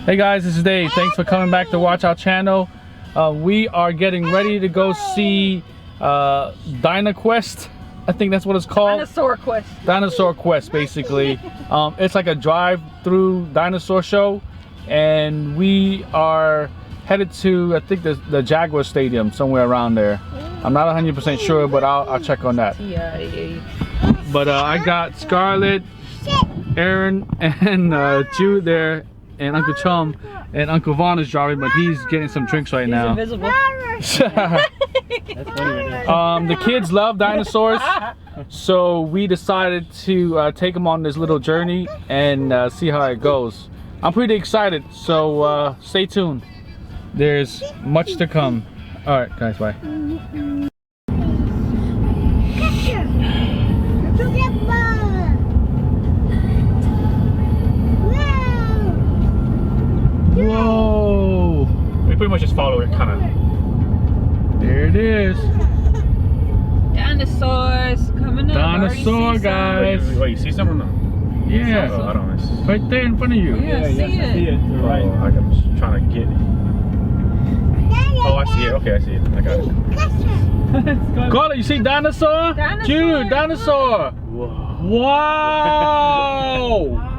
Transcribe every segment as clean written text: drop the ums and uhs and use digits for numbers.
Hey guys, this is Dave. Thanks for coming back to watch our channel. We are getting ready to go see DinoQuest. I think that's what it's called. Dinosaur Quest. Dinosaur Quest, basically. It's like a drive-through dinosaur show, and we are headed to, I think, the Jaguar Stadium, somewhere around there. I'm not 100% sure, but I'll check on that. But I got Scarlett, Aaron, and Jude there, and Uncle Chum, and Uncle Vaughn is driving, but he's getting some drinks right now. He's invisible. The kids love dinosaurs, so we decided to take them on this little journey and see how it goes. I'm pretty excited, so stay tuned. There's much to come. All right, guys, bye. Whoa! We pretty much just follow it, kind of. There it is. Dinosaurs coming up. Dinosaur, guys. Wait, you see some or no? Yeah. Oh, I don't know. Right there in front of you. Yeah, see it. Right. I'm just trying to get it. Oh, I see it. Okay, I see it. I got it. Carla, you see dinosaur? Dinosaur. Jude, dinosaur. Whoa. Wow.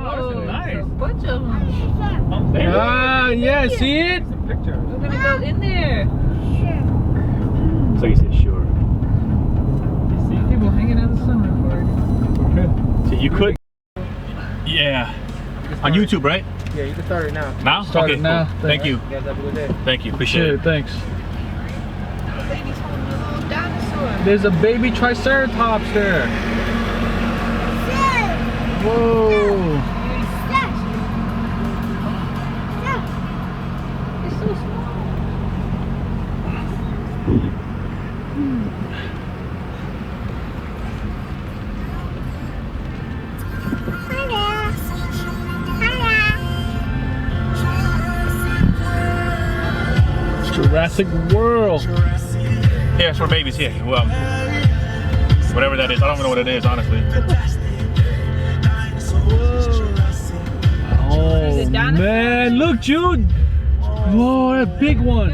Oh, nice. a bunch of them. Yeah, see it? It's a picture. We're gonna go in there. So you said sure. You see people hanging out the summer for. So you could. Yeah. On YouTube, right? Yeah, you can start it now. Now? Start Okay, it now. cool. Thank you. You guys have a good day. Thank you. Appreciate Sure, it. thanks. The baby's holding a little dinosaur. There's a baby Triceratops there. Whoa. It's so small. Jurassic World. Yeah, it's for babies here. Well, whatever that is. I don't even know what it is, honestly. Oh Is it dinosaur? man, look, Jude. Whoa, that big one.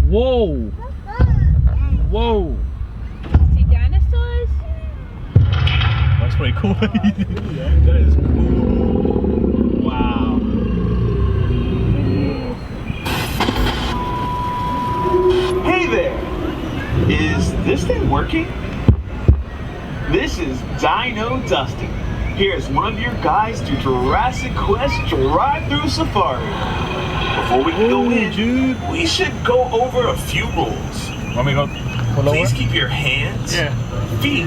Whoa. Whoa. See dinosaurs? That's pretty cool. That is cool. Wow. Hey there! Is this thing working? This is Dino Dustin. Here's one of your guides to Jurassic Quest Drive-Thru Safari. Before we go in, Jude. we should go over a few rules. Want me to go pull over? Please keep your hands, Yeah. feet,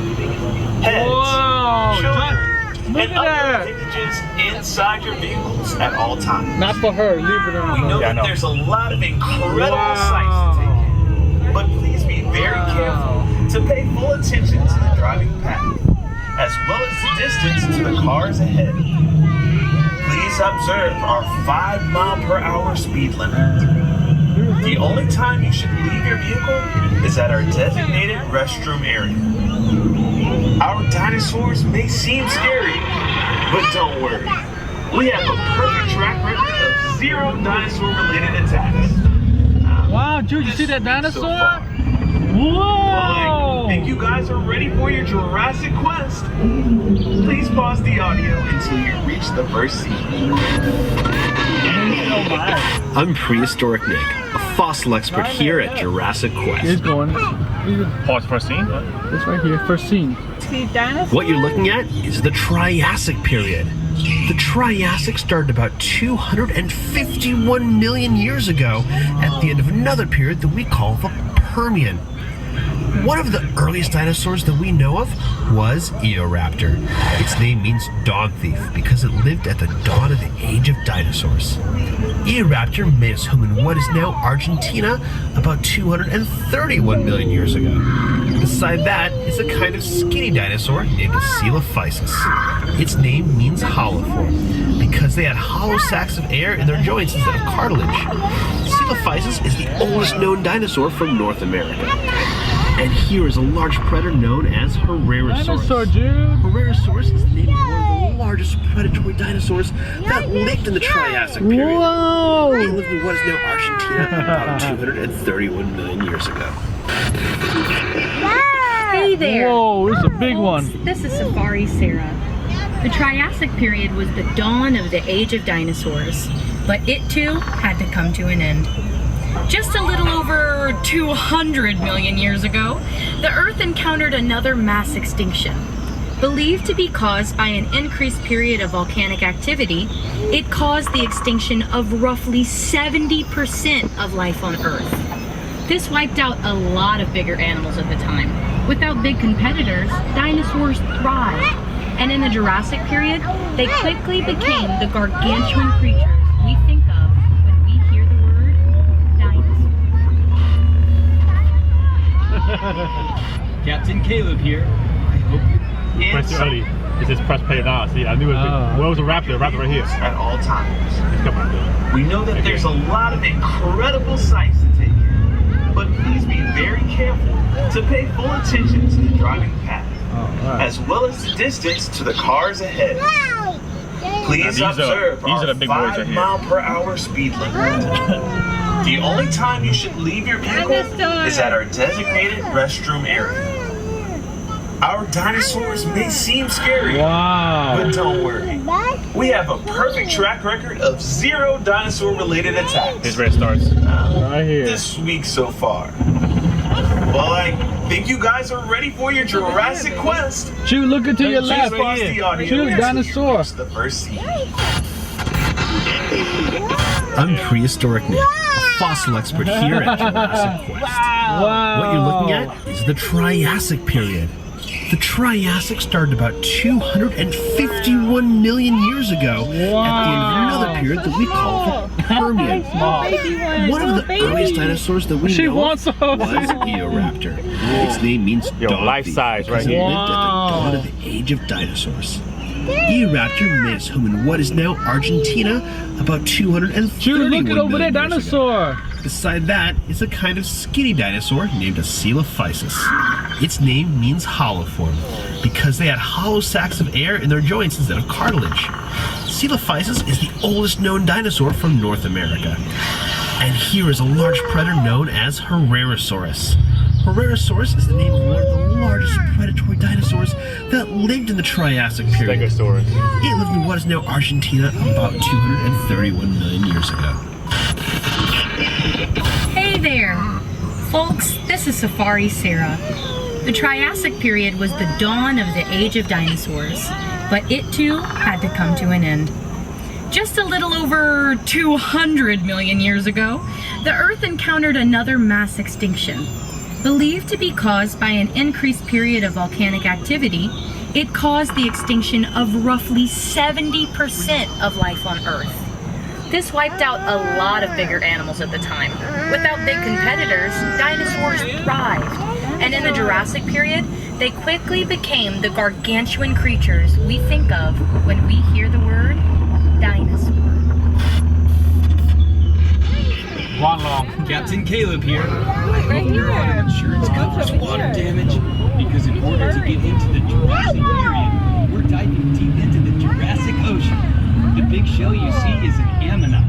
heads, Whoa, shoulders, look and at other that. appendages inside your vehicles at all times. Not for her, leave it We alone. know Yeah, I that know. there's a lot of incredible Wow. sights to take in, but please be very careful to pay full attention to the driving path, as well as the distance to the cars ahead. Please observe our 5-mile-per-hour speed limit. The only time you should leave your vehicle is at our designated restroom area. Our dinosaurs may seem scary, but don't worry. We have a perfect track record of 0 dinosaur-related attacks. Wow, Jude, you see that So dinosaur? far. Whoa! If you guys are ready for your Jurassic Quest, please pause the audio until you reach the first scene. I'm Prehistoric Nick, a fossil expert here at Jurassic He's Quest. going. Pause for a scene. It's right here, first scene. See dinosaurs? What you're looking at is the Triassic period. The Triassic started about 251 million years ago at the end of another period that we call the Permian. One of the earliest dinosaurs that we know of was Eoraptor. Its name means dog thief because it lived at the dawn of the age of dinosaurs. Eoraptor made its home in what is now Argentina about 231 million years ago. Beside that is a kind of skinny dinosaur named Ceratopsian. Its name means hollow form because they had hollow sacs of air in their joints instead of cartilage. Ceratopsian is the oldest known dinosaur from North America. And here is a large predator known as Herrerasaurus. Dinosaur, dude. Herrerasaurus is named one of the largest predatory dinosaurs that lived in the Triassic period. Whoa! They lived in what is now Argentina about 231 million years ago. Hey there! Whoa, this is a big one. This is Safari Sarah. The Triassic period was the dawn of the age of dinosaurs, but it too had to come to an end. Just a little over 200 million years ago, the Earth encountered another mass extinction. Believed to be caused by an increased period of volcanic activity, it caused the extinction of roughly 70% of life on Earth. This wiped out a lot of bigger animals at the time. Without big competitors, dinosaurs thrived. And in the Jurassic period, they quickly became the gargantuan creatures we think of when we hear the word dinosaur. Captain Caleb here. I hope Press it early. It says press play now. See, I knew it. Where was a raptor? A raptor right here. At all times. It's coming right there. We know that there's a lot of incredible sights to take in, but please be very careful to pay full attention to the driving path, as well as the distance to the cars ahead. Please observe these are the big boys right here. 5-mile-per-hour speed limit. The only time you should leave your vehicle is at our designated restroom area. Our dinosaurs may seem scary, but don't worry. We have a perfect track record of 0 dinosaur-related attacks. Here's where it starts. Right here. This week so far. Well, I think you guys are ready for your Jurassic quest. Shoot, look into your left. Pause the audio Shoot, until you dinosaur. reach the first scene. I'm Prehistoric Nick, a fossil expert here at Jurassic Quest. Wow. What you're looking at is the Triassic period. The Triassic started about 251 million years ago at the end of another period that we call the Permian. One of the earliest dinosaurs that we know of was Eoraptor. Its name means dog life thief size because right it here. lived at the dawn of the age of dinosaurs. Eoraptor made its home in what is now Argentina about 231 Shoot, look at over there, million years ago. dinosaur. Beside that is a kind of skinny dinosaur named a Coelophysis. Its name means hollow form because they had hollow sacs of air in their joints instead of cartilage. Coelophysis is the oldest known dinosaur from North America. And here is a large predator known as Herrerasaurus. Herrerasaurus is the name of one of the largest predatory dinosaurs that lived in the Triassic period. Stegosaurus. It lived in what is now Argentina about 231 million years ago. Hey there! Folks, this is Safari Sarah. The Triassic period was the dawn of the age of dinosaurs, but it too had to come to an end. Just a little over 200 million years ago, the Earth encountered another mass extinction. Believed to be caused by an increased period of volcanic activity, it caused the extinction of roughly 70% of life on Earth. This wiped out a lot of bigger animals at the time. Without big competitors, dinosaurs thrived. And in the Jurassic period, they quickly became the gargantuan creatures we think of when we hear the word dinosaur. Captain Caleb here. I hope your auto insurance covers water damage, because in order to get into the Jurassic period, we're diving deep into the Jurassic Ocean. The big shell you see is an ammonite.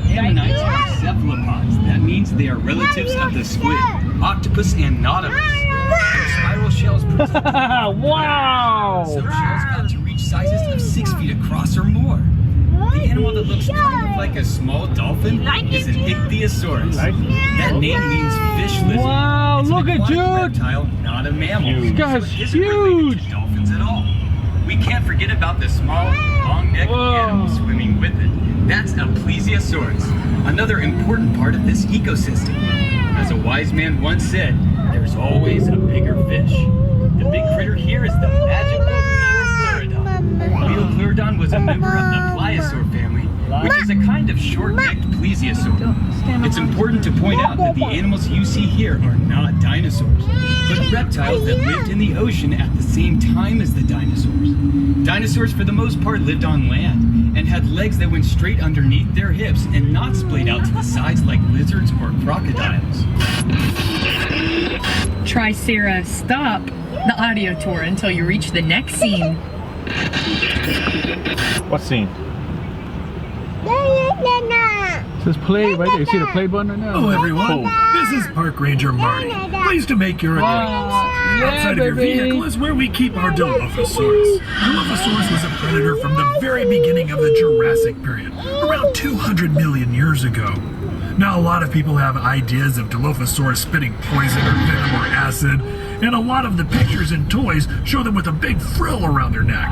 Ammonites are cephalopods. That means they are relatives of the squid, octopus, and nautilus. Their spiral shells protect Wow! Some shells get to reach sizes of 6 feet across or more. The animal that looks kind of like a small dolphin is an ichthyosaurus. That name means fish lizard. Wow, It's an look at aquatic Jude. reptile, not a mammal. This guy's So it isn't related huge. to dolphins at all. We can't forget about the small, long-necked animal swimming with it. That's a Plesiosaurus, another important part of this ecosystem. As a wise man once said, there's always a bigger fish. The big critter here is the magical Plesiosaurus was a member of the Plesiosaur family, which is a kind of short-necked plesiosaur. It's important to point out that the animals you see here are not dinosaurs, but reptiles that lived in the ocean at the same time as the dinosaurs. Dinosaurs, for the most part, lived on land and had legs that went straight underneath their hips and not splayed out to the sides like lizards or crocodiles. Tricera, stop the audio tour until you reach the next scene. What scene? It says play right there. You see the play button right now? Hello everyone, this is Park Ranger Marty. Pleased to make your acquaintance. Outside of your vehicle is where we keep our Dilophosaurus. Dilophosaurus was a predator from the very beginning of the Jurassic period, around 200 million years ago. Now a lot of people have ideas of Dilophosaurus spitting poison or venom or acid, and a lot of the pictures and toys show them with a big frill around their neck.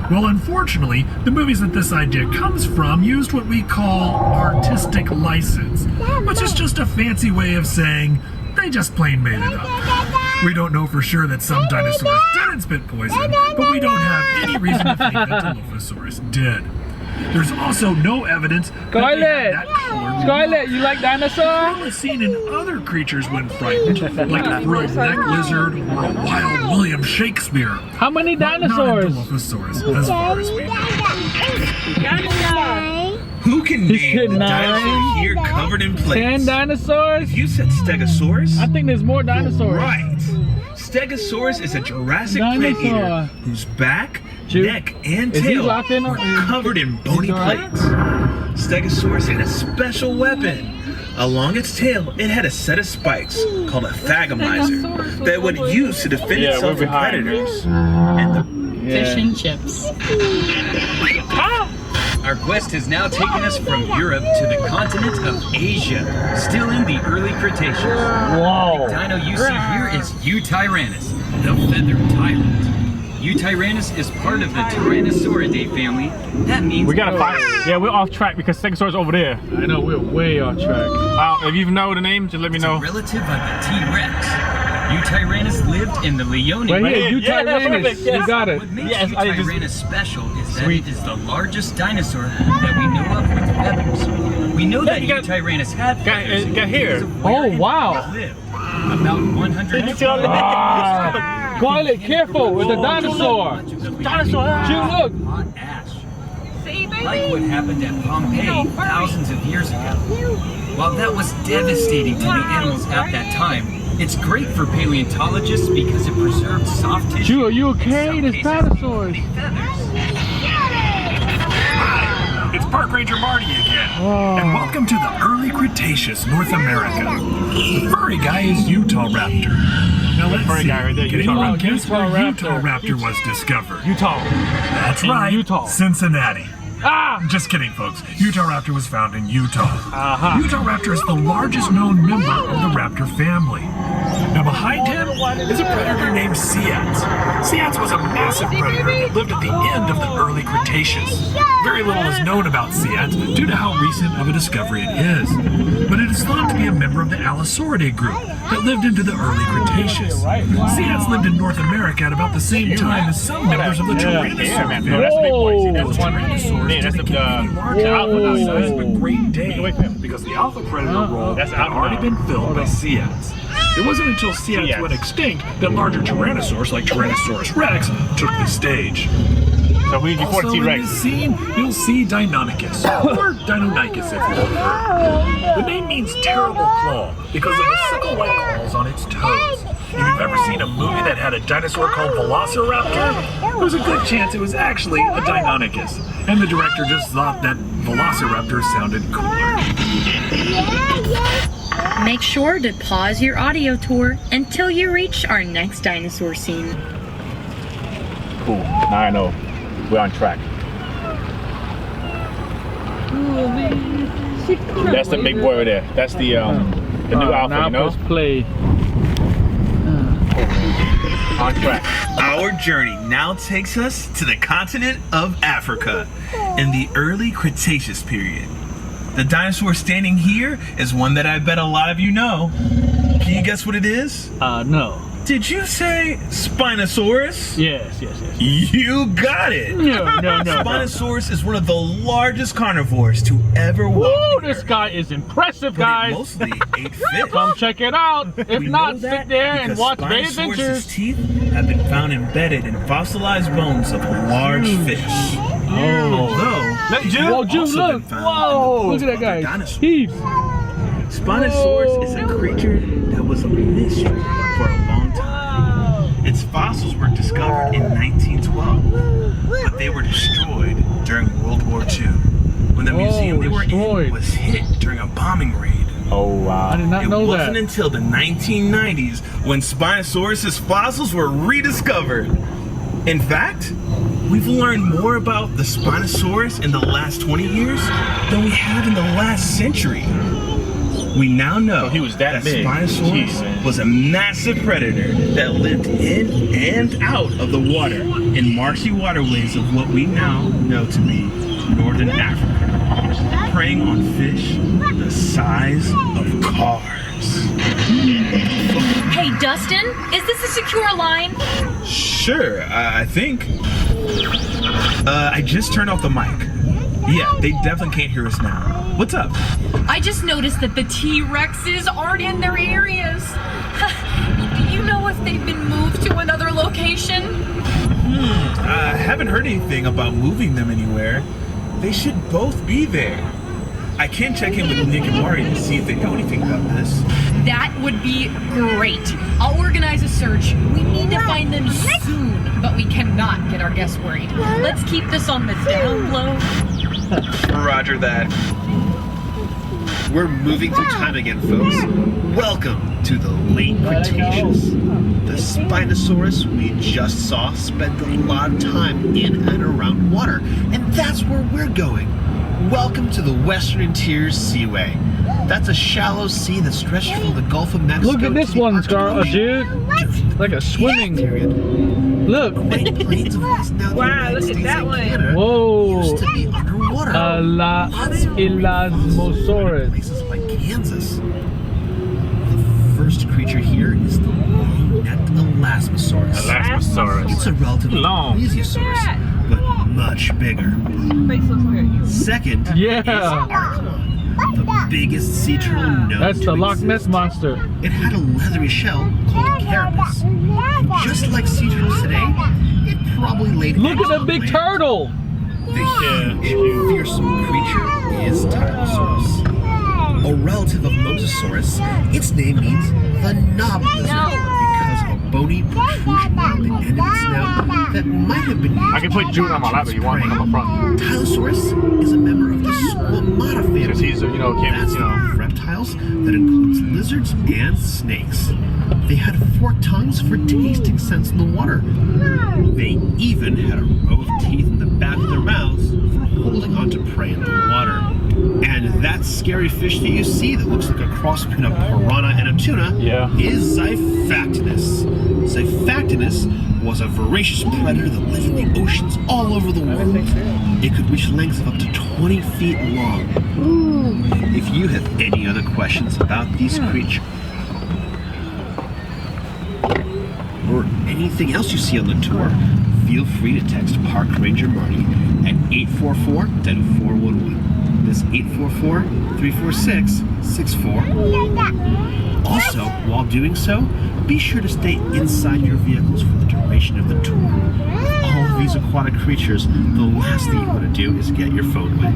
Well, unfortunately, the movies that this idea comes from used what we call artistic license, which is just a fancy way of saying they just plain made it up. We don't know for sure that some dinosaurs didn't spit poison, but we don't have any reason to think that Dilophosaurus did. There's also no evidence that they had that color. Scarlett, you like dinosaurs? Thrill is seen in other creatures when frightened, like a thrilled neck lizard or a wild William Shakespeare. How many Not dinosaurs? a Dilophosaurus, as far as we know. Who can He name said the 9, dinosaur here covered in 10 plates? dinosaurs? You said Stegosaurus? I think there's more dinosaurs. Right. Stegosaurus is a Jurassic plant eater Dinosaur. whose back, Ju- neck, and Is he tail locked in? were covered in bony Is he all right? plates. Stegosaurus had a special weapon. Along its tail, it had a set of spikes called a thagomizer that would use to defend Yeah, itself we're from behind. predators. And the Fish and chips. Our quest has now taken us from Europe to the continent of Asia, still in the early Cretaceous. Whoa. The dino you see here is Eutyrannus, the feathered tyrant. Eutyrannus is part of the Tyrannosauridae family. That means We gotta find. Yeah, we're off track because Stegosaurus over there. I know, we're way off track. If you know the name, just let me it's a know. relative of the T-Rex. Eutyrannus lived in the Leone. Right here, Yeah, Eutyrannus. perfect, yes. You got it. What makes Yes, I just- Eutyrannus special is that Sweet. it is the largest dinosaur that we know of with feathers. We know that you got- Eutyrannus had feathers got here. because of where Oh, it wow. lived. About 100 Ah. Scarlett, careful with the dinosaur. Dinosaur! Ju, look. Hot ash. Like what happened at Pompeii thousands of years ago. While that was devastating to the animals at that time, it's great for paleontologists because it preserved soft tissue. Ju, are you and okay? some There's cases, dinosaurs. the feathers. Hi, it's Park Ranger Marty again, and welcome to the early Cretaceous North America. The furry guy is Utahraptor. Now let's furry see, guy right there, can anyone Utahraptor. guess where Utahraptor. Utahraptor was discovered? Utah. That's In right, Utah. Cincinnati. Ah! Just kidding, folks. Utahraptor was found in Utah. Uh-huh. Utahraptor is the largest known member of the raptor family. Now behind him is a predator named Ceats. Ceats was a massive predator that lived at the end of the early Cretaceous. Very little is known about Ceats due to how recent of a discovery it is. But it is thought to be a member of the Allosauridae group that lived into the early Cretaceous. Ceats lived in North America at about the same time as some members of the Yeah, man. No, Tyrannosaur that's the big boy. See, Whoa. that's one. Tyrannosaurs Yeah, that's didn't the get any larger alpha than the dinosaur. size of a Great Dane away from him. because the alpha predator role That's had alpha already now. been filled by Ceats. It wasn't until Ceats Ceats. went extinct that larger tyrannosaurs like Tyrannosaurus rex took the stage. So we before the Also in T-Rex. this scene, you'll see Deinonychus, or Deinonychus if you prefer. The name means terrible claw because of the sickle-like claws on its toes. If you've ever seen a movie that had a dinosaur called Velociraptor, there's a good chance it was actually a Deinonychus, and the director just thought that Velociraptor sounded cooler. Make sure to pause your audio tour until you reach our next dinosaur scene. Cool. Now I know. We're on track. That's the big boy over there. That's the new alpha, now you know? press play. On track. Our journey now takes us to the continent of Africa in the early Cretaceous period. The dinosaur standing here is one that I bet a lot of you know. Can you guess what it is? No. Did you say Spinosaurus? Yes. You got it! No. Spinosaurus is one of the largest carnivores to ever walk. Woo, the this earth, guy is impressive, but it guys. mostly ate fish. Come check it out. If We know not, that sit there and because watch Great Spinosaurus's Adventures. teeth have been found embedded in fossilized bones of large fish. Although, Whoa, Ju, also look. been found Whoa, in the look at that bones of other guy. dinosaurs. Heaps. Spinosaurus is a creature that was a mystery for a long time. Its fossils were discovered in 1912, but they were destroyed during World War II, when the museum they were in was hit during a bombing raid. Oh wow! I did not know that. It wasn't until the 1990s when Spinosaurus's fossils were rediscovered. In fact, we've learned more about the Spinosaurus in the last 20 years than we have in the last century. We now know he was that big. Spinosaurus was a massive predator that lived in and out of the water in marshy waterways of what we now know to be northern Africa, preying on fish the size of cars. Hey, Dustin, is this a secure line? Sure, I think. I just turned off the mic. Yeah, they definitely can't hear us now. What's up? I just noticed that the T-Rexes aren't in their areas. Do you know if they've been moved to another location? I haven't heard anything about moving them anywhere. They should both be there. I can check in with Nick and Mari to see if they know anything about this. That would be great. I'll organize a search. We need to find them soon, but we cannot get our guests worried. Let's keep this on the down low. Roger that. We're moving through time again, folks. Welcome to the late Cretaceous. The Spinosaurus we just saw spent a lot of time in and around water, and that's where we're going. Welcome to the Western Interior Seaway. That's a shallow sea that stretched from the Gulf of Mexico. Look at this one, dude. Like a swimming. Look. Wow, look at that one. Whoa. Used to be underwater. Elasmosaurus. Places like Kansas. The first creature here is the long-necked Elasmosaurus. Elasmosaurus. It's a relative of Long. Plesiosaurus, but much bigger. Second is Archelon, the biggest sea turtle known That's to the Loch exist. Ness monster. It had a leathery shell called carapace. And just like sea turtles today, it probably laid Look eggs at the on big land. turtle. The huge, fearsome creature is Tyrannosaurus. A relative of Mosasaurus, its name means the knob lizard because of a bony protrusion at the end of its snout that might have been used I can put June on my lap if you want to come up front. Tylosaurus is a member of the Squamata family. Because he's, you know, That's the group of reptiles that includes lizards and snakes. They had forked tongues for tasting scents in the water. They even had a row of teeth in the back of their mouths for holding onto prey in the water. And that scary fish that you see that looks like a cross between a piranha and a tuna is Xiphactinus. Xiphactinus was a voracious predator that lived in the oceans all over the world. It could reach lengths of up to 20 feet long. If you have any other questions about these creatures, or anything else you see on the tour, feel free to text Park Ranger Marty at 844-411. That's 844-346-64. Also, while doing so, be sure to stay inside your vehicles for the duration of the tour. With all of these aquatic creatures, the last thing you want to do is get your phone wet.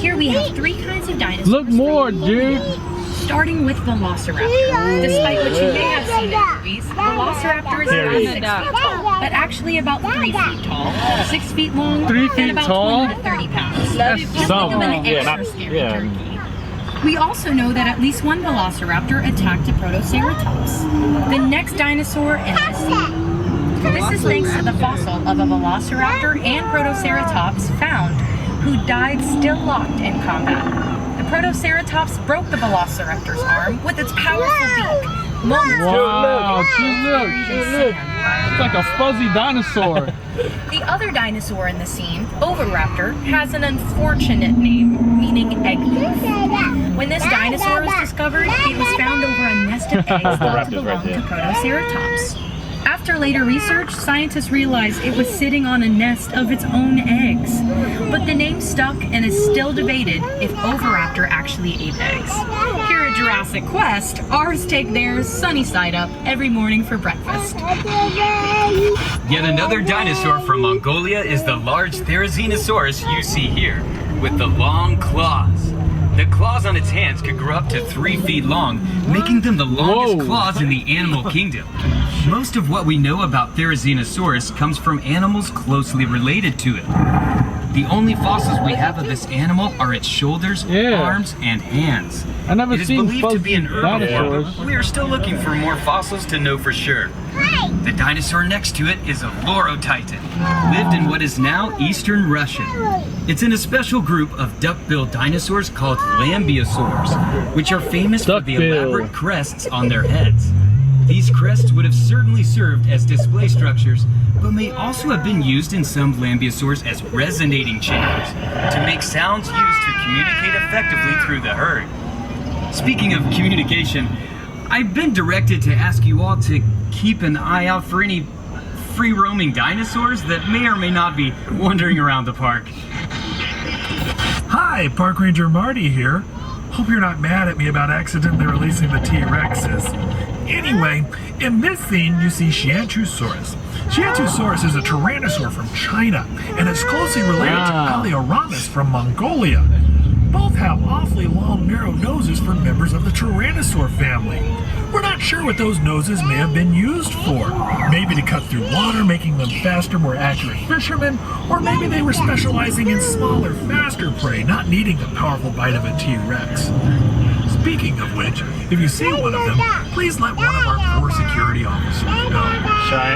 Here we have three kinds of dinosaurs. Look more, dude. Starting with Velociraptor. Despite what you may have seen in movies, Velociraptor is about 6 feet tall, but actually about 3 feet tall, 6 feet long, 3 feet and about tall? 20 to 30 pounds. That's Just some. think of an Yeah, extra not- scary yeah. turkey. We also know that at least one Velociraptor attacked a Protoceratops, the next dinosaur in this scene. This is thanks to the fossil of a Velociraptor and Protoceratops found, who died still locked in combat. The Protoceratops broke the Velociraptor's arm with its powerful beak. Moments Wow, look. It's like a fuzzy dinosaur. The other dinosaur in the scene, Oviraptor, has an unfortunate name, meaning egg thief. When this dinosaur was discovered, it was found over a nest of eggs thought to belong to Protoceratops. After later research, scientists realized it was sitting on a nest of its own eggs. But the name stuck and is still debated if Oviraptor actually ate eggs. Here at Jurassic Quest, ours take theirs sunny side up every morning for breakfast. Yet another dinosaur from Mongolia is the large Therizinosaurus you see here, with the long claws. The claws on its hands could grow up to 3 feet long, making them the longest Whoa. claws in the animal kingdom. Most of what we know about Therizinosaurus comes from animals closely related to it. The only fossils we have of this animal are its shoulders, Yeah. arms, and hands. I never It is seen believed to be an herbivore, dinosaurs. but we are still looking for more fossils to know for sure. The dinosaur next to it is a Lorotitan, lived in what is now eastern Russia. It's in a special group of duck-billed dinosaurs called Lambeosaurs, which are famous for the Duck-bill. elaborate crests on their heads. These crests would have certainly served as display structures, but may also have been used in some Lambeosaurs as resonating chambers to make sounds used to communicate effectively through the herd. Speaking of communication, I've been directed to ask you all to keep an eye out for any free-roaming dinosaurs that may or may not be wandering around the park. Hi, Park Ranger Marty here. Hope you're not mad at me about accidentally releasing the T-Rexes. Anyway, in this scene you see Xianchusaurus. Xianchusaurus is a tyrannosaur from China and is closely related to Paleoramus from Mongolia. Both have awfully long, narrow noses for members of the Tyrannosaur family. We're not sure what those noses may have been used for. Maybe to cut through water, making them faster, more accurate fishermen, or maybe they were specializing in smaller, faster prey, not needing the powerful bite of a T-Rex. Speaking of which, if you see one of them, please let one of our 4 security officers know.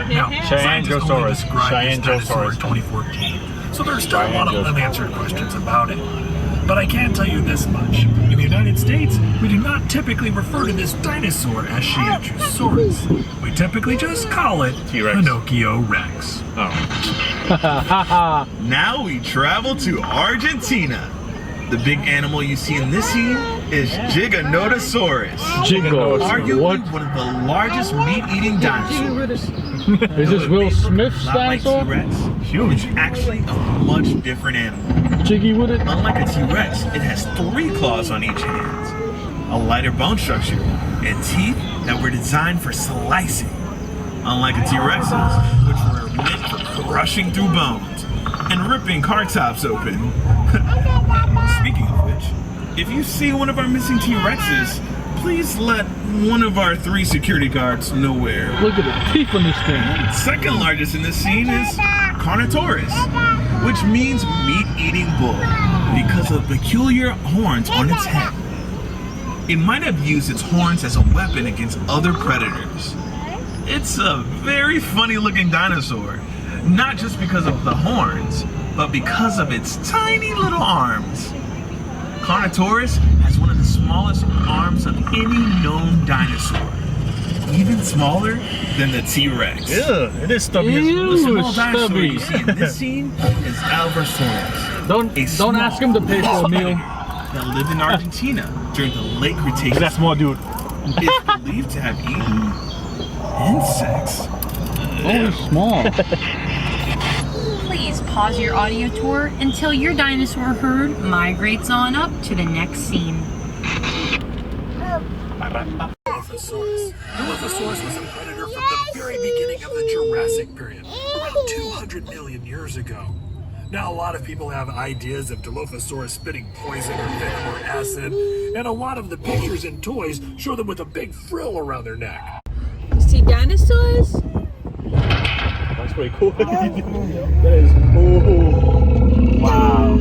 Now, scientists only described this dinosaur in 2014, so there's still a lot of unanswered questions about it. But I can tell you this much. In the United States, we do not typically refer to this dinosaur as Xianchusaurus. We typically just call it T-Rex. Pinocchio Rex. Now we travel to Argentina. The big animal you see in this scene is Giganotosaurus. Jigos. Arguably What? one of the largest meat-eating dinosaurs. Is this Will Smith's Not like dinosaur? T-Rex. It's actually a much different animal. Jiggy with it? Unlike a T-Rex, it has 3 claws on each hand, a lighter bone structure, and teeth that were designed for slicing. Unlike a T-Rex's, which were meant for crushing through bones and ripping car tops open. Speaking of which, if you see one of our missing T-Rexes, please let one of our 3 security guards know where. Look at the teeth on this thing. Second largest in this scene is Carnotaurus, which means meat-eating bull because of peculiar horns on its head. It might have used its horns as a weapon against other predators. It's a very funny-looking dinosaur, not just because of the horns, but because of its tiny little arms. Carnotaurus has one of the smallest arms of any known dinosaur, even smaller than the T-Rex. Yeah, it is stubby as Ew. The small It's dinosaur stubby. you see in this scene is Albersaurus. Don't ask him to pay for a meal. That lived in Argentina during the late Cretaceous. that small dude. Is believed to have eaten insects. Only small. Please pause your audio tour until your dinosaur herd migrates on up to the next scene. Dilophosaurus. Dilophosaurus was a predator from the very beginning of the Jurassic period, around 200 million years ago. Now, a lot of people have ideas of Dilophosaurus spitting poison or venom or acid, and a lot of the pictures and toys show them with a big frill around their neck. You see dinosaurs? That's pretty cool. That is cool. Wow.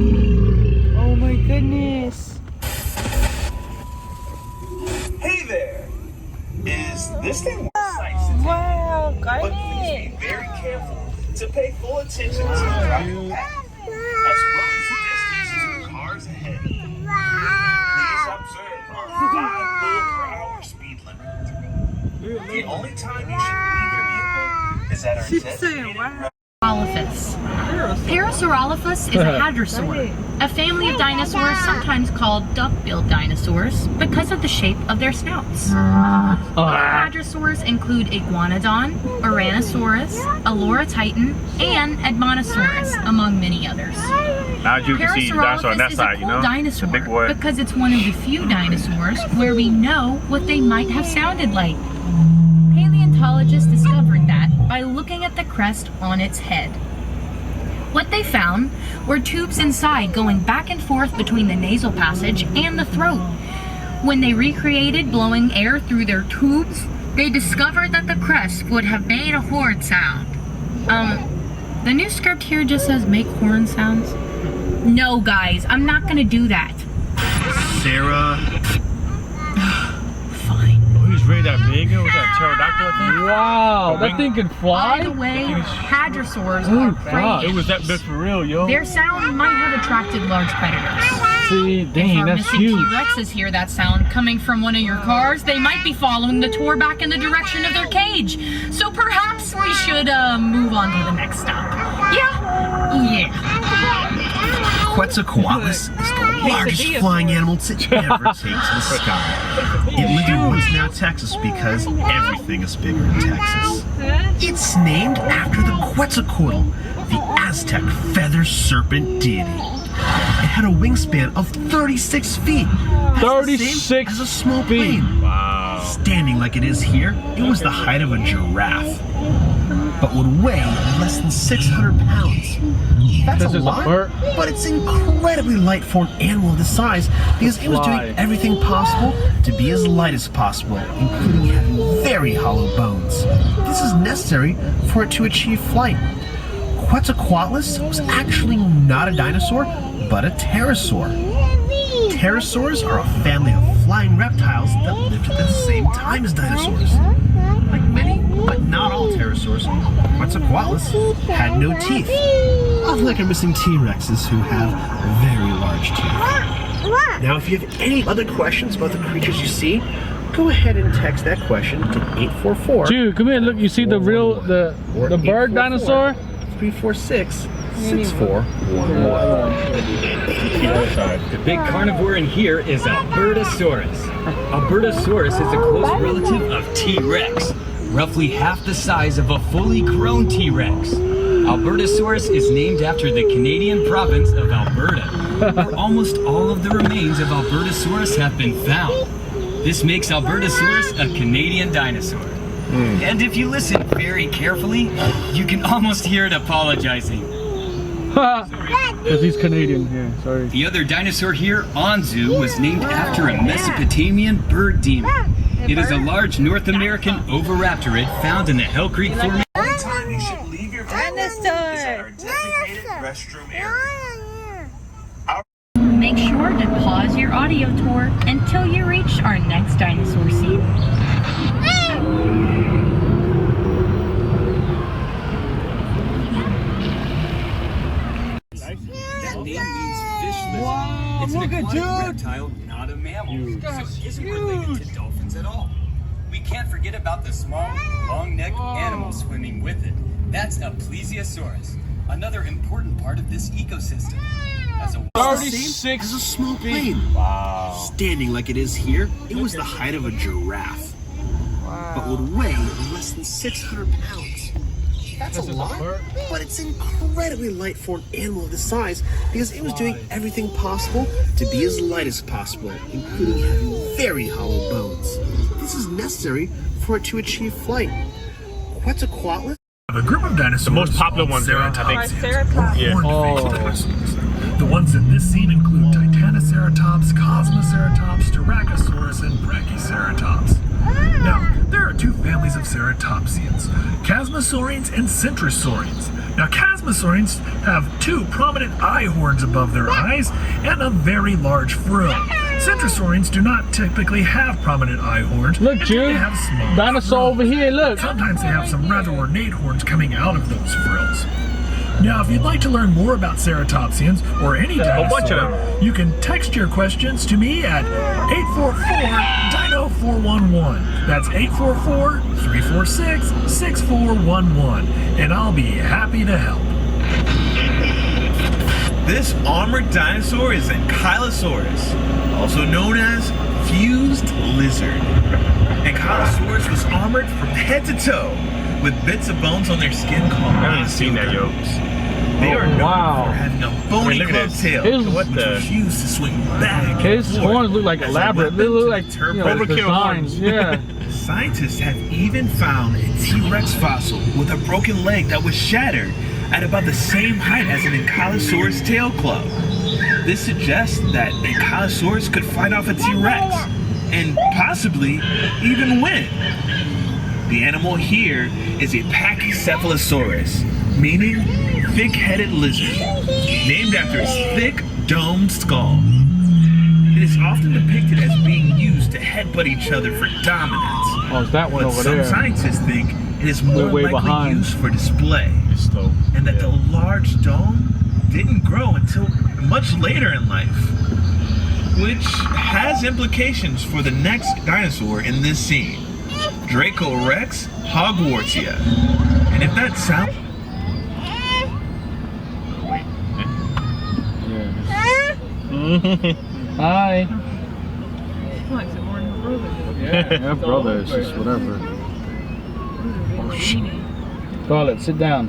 Oh my goodness. Hey there! Is this thing nice? Wow, got But please it. be very careful to pay full attention to the driving path, as well as the distance to the cars ahead. Please observe our 5 mile/hour speed limit. The only time you should leave your vehicle is at our She's saying, designated wow. Parasaurolophus. Parasaurolophus is a hadrosaur, a family of dinosaurs sometimes called duck-billed dinosaurs because of the shape of their snouts. Hadrosaurs include Iguanodon, Ouranosaurus, Lorotitan, and Edmontosaurus, among many others. Now you can see dinosaur on that Parasaurolophus is a side, you cool know? dinosaur Big boy. because it's one of the few dinosaurs where we know what they might have sounded like. Paleontologists discovered that by looking at the crest on its head. What they found were tubes inside going back and forth between the nasal passage and the throat. When they recreated blowing air through their tubes, they discovered that the crest would have made a horn sound. The new script here just says make horn sounds. No, guys, I'm not gonna do that. Sarah. Fine. Oh, he was really that big? Was that a pterodactyl, I think? Wow, that thing can fly? By the way, hadrosaurs Oh, are God. It prey. was that big for real, yo. Their sound might have attracted large predators. See, dang, Our that's missing huge. T-Rexes hear that sound coming from one of your cars, they might be following the tour back in the direction of their cage. So perhaps we should move on to the next stop. Yeah? Quetzalcoatlus is the largest flying animal to ever take to the sky. It lived in what's now Texas because everything is bigger in Texas. It's named after the Quetzalcoatl, the Aztec feather serpent deity. It had a wingspan of 36 feet. That's the same 36 as a small feet. plane. Wow. Standing like it is here, it was the height of a giraffe, but would weigh less than 600 pounds. That's This a is a lot, bird. but it's incredibly light for an animal of this size because it was Fly. doing everything possible to be as light as possible, including having very hollow bones. This is necessary for it to achieve flight. Quetzalcoatlus was actually not a dinosaur, but a pterosaur. Pterosaurs are a family of flying reptiles that lived at the same time as dinosaurs. Like many, but not all pterosaurs, Quetzalcoatlus had no teeth, unlike our missing T-Rexes who have very large teeth. Now, if you have any other questions about the creatures you see, go ahead and text that question to 844. Dude, come here, look, you see the real, the bird dinosaur? 346 6411. The big carnivore in here is Albertosaurus. Albertosaurus is a close relative of T-Rex, roughly half the size of a fully grown T-Rex. Albertosaurus is named after the Canadian province of Alberta, where almost all of the remains of Albertosaurus have been found. This makes Albertosaurus a Canadian dinosaur. And if you listen very carefully, you can almost hear it apologizing. Because he's Canadian, yeah, sorry. The other dinosaur here, Anzu, was named after a Mesopotamian bird demon. It is a large North American oviraptorid found in the Hell Creek Formation. Only time you should leave your vehicle is at our designated restroom area. Make sure to pause your audio tour until you reach our next dinosaur scene. That name means fish lizard. It's an aquatic reptile, not a mammal, so it isn't related to dolphins at all. We can't forget about the small, long-necked animal swimming with it. That's a Plesiosaurus, another important part of this ecosystem. As a 36 as a small plane. Wow. Standing like it is here, it was the height of a giraffe, but would weigh less than 600 pounds. That's a lot, but it's incredibly light for an animal of this size because it was doing everything possible to be as light as possible, including having very hollow bones. This is necessary for it to achieve flight. Quetzalcoatlus. A group of dinosaurs. The most popular called ones, I think. Ceratopsians, Yeah. horned-faced dinosaurs. The ones in this scene include Titanoceratops, Cosmoceratops, Styracosaurus, and Brachyceratops. Now, there are two families of ceratopsians, Chasmosaurians and Centrosaurians. Now, Chasmosaurians have two prominent eye horns above their eyes and a very large frill. Centrosaurians do not typically have prominent eye horns. Look, and Jude, they have small dinosaur over frills. here, look. Sometimes they have some rather ornate horns coming out of those frills. Now, if you'd like to learn more about ceratopsians or any a whole bunch of dinosaur, them. you can text your questions to me at 844-DINO-411. That's 844-346-6411, and I'll be happy to help. This armored dinosaur is Ankylosaurus, also known as fused lizard. Ankylosaurus was armored from head to toe, with bits of bones on their skin called I haven't seen that, yo. They are known wow. for having a bony Look at club this. tail, His- What which the? refuse to swing back and His forth horns look like as a elaborate. They weapon look to like, deter you know, Overkill designs. horns. Yeah. Scientists have even found a T-Rex fossil with a broken leg that was shattered at about the same height as an Ankylosaurus tail club. This suggests that Ankylosaurus could fight off a T-Rex and possibly even win. The animal here is a Pachycephalosaurus, meaning thick-headed lizard, named after its thick, domed skull. It is often depicted as being used to headbutt each other for dominance. Oh, it's that one But over some there. scientists think it is more way likely behind. used for display, and that the large dome didn't grow until much later in life, which has implications for the next dinosaur in this scene, Draco Rex Hogwartsia. And if that sounds... Hi. Like some more than my brother. Yeah, brother, it's just whatever. Oh, shit. Scarlett, sit down.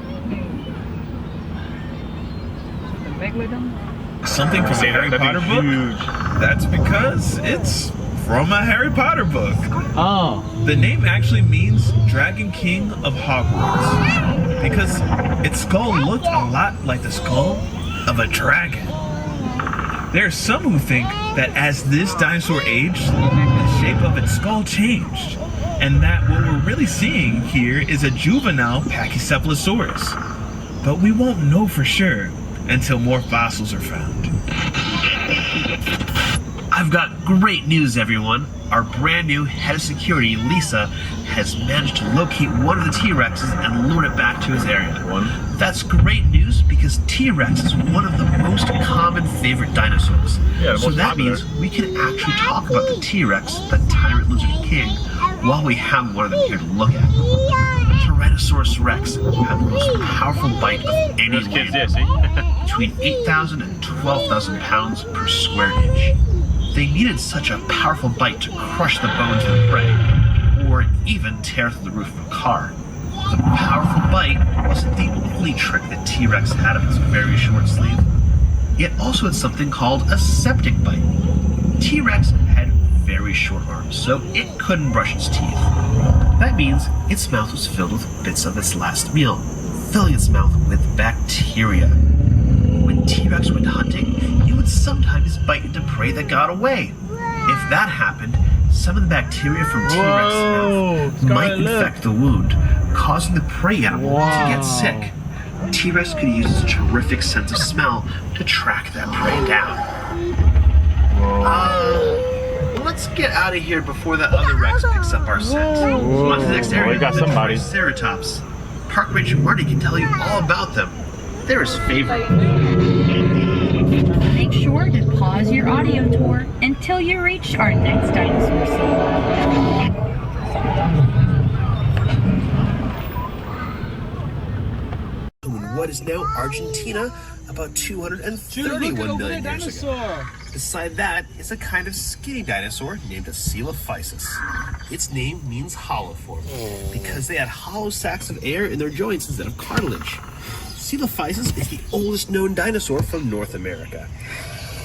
The Megalodon? something from a Harry Potter book? That's because it's from a Harry Potter book. Oh. The name actually means Dragon King of Hogwarts because its skull looked a lot like the skull of a dragon. There are some who think that as this dinosaur aged, the shape of its skull changed, and that what we're really seeing here is a juvenile Pachycephalosaurus. But we won't know for sure until more fossils are found. I've got great news, everyone. Our brand new head of security, Lisa, has managed to locate one of the T-Rexes and lure it back to his area. That's great news because T-Rex is one of the most common favorite dinosaurs. Yeah, so that means we can actually talk about the T-Rex, the tyrant lizard king, while we have one of them here to look at. Tyrannosaurus Rex had the most powerful bite of any Those kids, mammal, yeah, see? between 8,000 and 12,000 pounds per square inch. They needed such a powerful bite to crush the bones of the prey, or even tear through the roof of a car. The powerful bite wasn't the only trick that T-Rex had up its very short sleeve. It also had something called a septic bite. T-Rex had very short arms, so it couldn't brush its teeth. That means its mouth was filled with bits of its last meal, filling its mouth with bacteria. When T-Rex went hunting, it would sometimes bite into prey that got away. If that happened, some of the bacteria from T-Rex's mouth might infect the wound, causing the prey animal to get sick. T-Rex could use its terrific sense of smell to track that prey down. Let's get out of here before that other Rex picks up our scent. On to the next area, We got somebody. the Triceratops. Park Ranger Marty can tell you all about them. They're his favorite. Make sure to pause your audio tour until you reach our next dinosaur scene. In what is now Argentina, about 231 million years ago. Beside that is a kind of skinny dinosaur named a Coelophysis. Its name means hollow form because they had hollow sacs of air in their joints instead of cartilage. Coelophysis is the oldest known dinosaur from North America.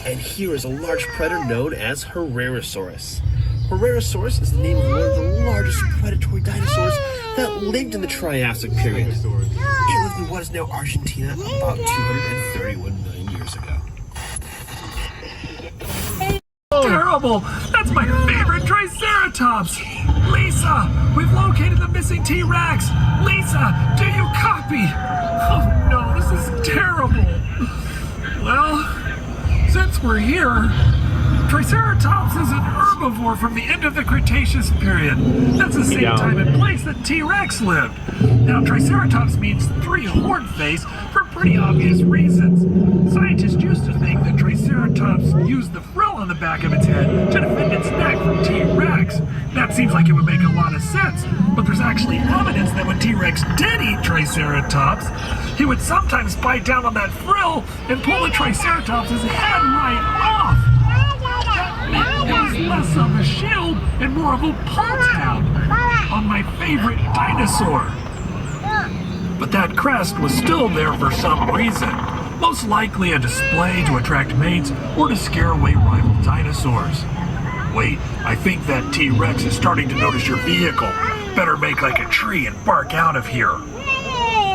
And here is a large predator known as Herrerasaurus. Herrerasaurus is the name of one of the largest predatory dinosaurs that lived in the Triassic period. It lived in what is now Argentina about 231 million years ago. Terrible! That's my favorite Triceratops! Lisa, we've located the missing T-Rex! Lisa, do you copy? Oh no, this is terrible! Well, since we're here, Triceratops is an herbivore from the end of the Cretaceous period. That's the same time and place that T-Rex lived. Now, Triceratops means three-horned face for pretty obvious reasons. Scientists used to think that Triceratops used the frill on the back of its head to defend its neck from T-Rex. That seems like it would make a lot of sense, but there's actually evidence that when T-Rex did eat Triceratops, he would sometimes bite down on that frill and pull the Triceratops' head right off. It was less of a shield and more of a pull tab on my favorite dinosaur. But that crest was still there for some reason. Most likely a display to attract mates or to scare away rival dinosaurs. Wait, I think that T-Rex is starting to notice your vehicle. Better make like a tree and bark out of here.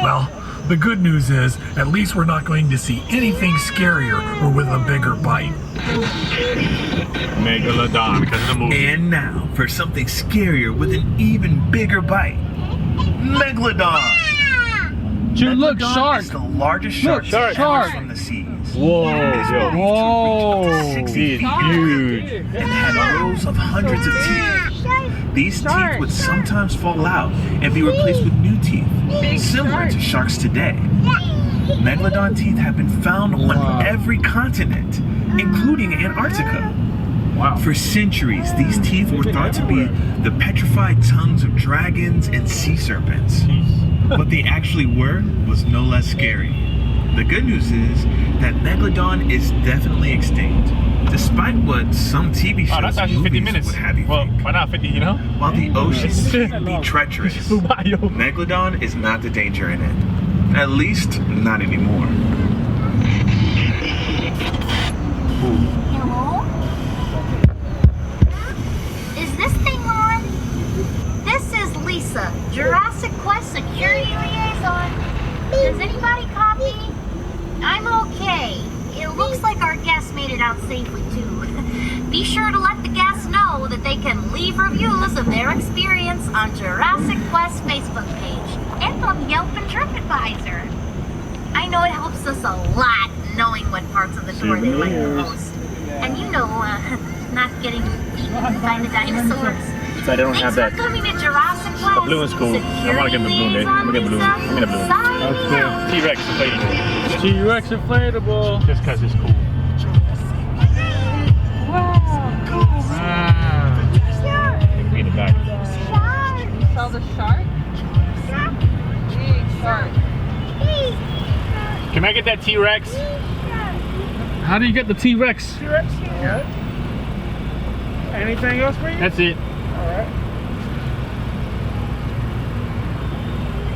Well, The good news is, at least we're not going to see anything scarier or with a bigger bite. Megalodon, because of the movie. And now for something scarier with an even bigger bite. Megalodon! Dude, look, Megalodon shark! is the largest shark to shark, ever shark. from the seas. Whoa, It is yo. believed to reach up to 60 He's feet huge. and had rows of hundreds of teeth. These teeth would sometimes fall out and be replaced with new teeth, similar to sharks today. Megalodon teeth have been found on every continent, including Antarctica. Wow. For centuries, these teeth were thought to be the petrified tongues of dragons and sea serpents. What they actually were was no less scary. The good news is that Megalodon is definitely extinct, despite what some TV shows Oh, that's and actually 50 movies minutes. would have you Well, think. why not 50, you know? While the oceans can be treacherous, Hello? Megalodon is not the danger in it. At least, not anymore. Hello? Is this thing on? This is Lisa, Jurassic Quest Security Liaison. Does anybody copy? I'm okay. It looks like our guests made it out safely too. Be sure to let the guests know that they can leave reviews of their experience on Jurassic Quest Facebook page and on Yelp and TripAdvisor. I know it helps us a lot knowing what parts of the tour they like the most. And you know, not getting eaten by the dinosaurs. So they don't Thanks have for that. coming to Jurassic Quest. The blue is cool. I want to get the blue, Dave. I'm going to get the blue. I'm going to blue. Okay. T-Rex inflatable. T-Rex inflatable. Just because it's cool. Be in the back. Saw the shark? Big shark. Can I get that T-Rex? How do you get the T-Rex? T-Rex? Yeah. Anything else for you? That's it. Alright.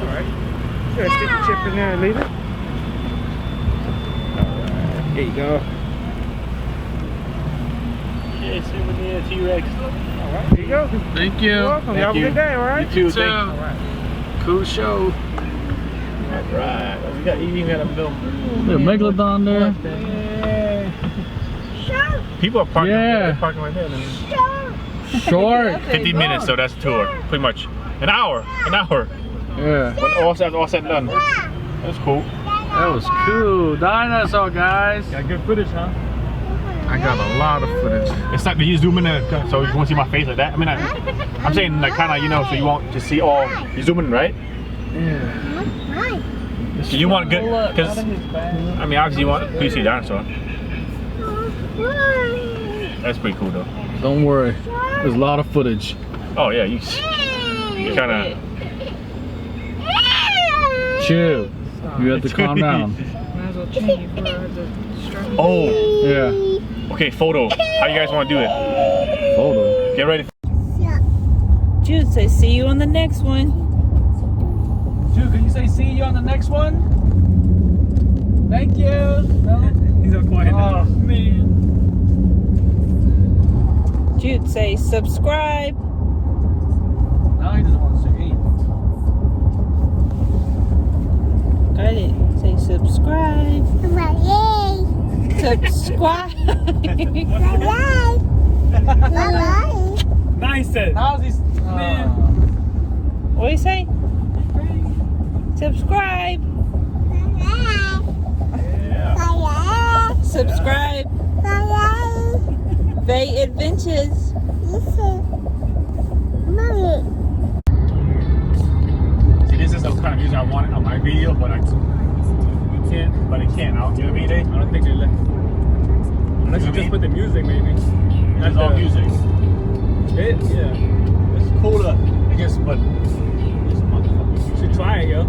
Alright. Sure, stick the chip in there and leave it. Alright. There you go. Yeah, souvenir T-Rex. Alright, there you go. Thank you. You're welcome. Have a good day, alright? You too. too. Thank Alright. Cool show. Alright. We got even got a film. The Megalodon there. People are parking. Yeah. They're parking right there. Man. Short. 50 minutes, so that's a tour. Pretty much. An hour. An hour. Yeah. When all said and done. That's cool. That was cool. Dinosaur, guys. Got good footage, huh? I got a lot of footage. It's not that you zoom in there, so you won't see my face like that. I mean, I'm saying like kind of, you know, so you won't just see all. You zoom in, right? Yeah. So you want good, because I mean, obviously you want to see dinosaur. That's pretty cool though. Don't worry. There's a lot of footage. Oh yeah, you kind of. Chill. You have to calm down. Might as well change for the structure. Oh, Yeah. okay, photo. How you guys want to do it? Photo. Get ready. Jude, say see you on the next one. Dude, can you say see you on the next one? Thank you. No? He's all quiet Oh, man. Jude, say subscribe. Now he doesn't want to say hey. Got it. Say subscribe. Subscribe. Nice. How's he? Man. What do you say? Subscribe. Subscribe. They Adventures. See, this is the kind of music I wanted on my video, but it can't. You know what I mean, Dave? I don't think they let. Unless you just put the music, maybe. That's all music. Yeah. It's cooler. I guess, but. You should try it, yo.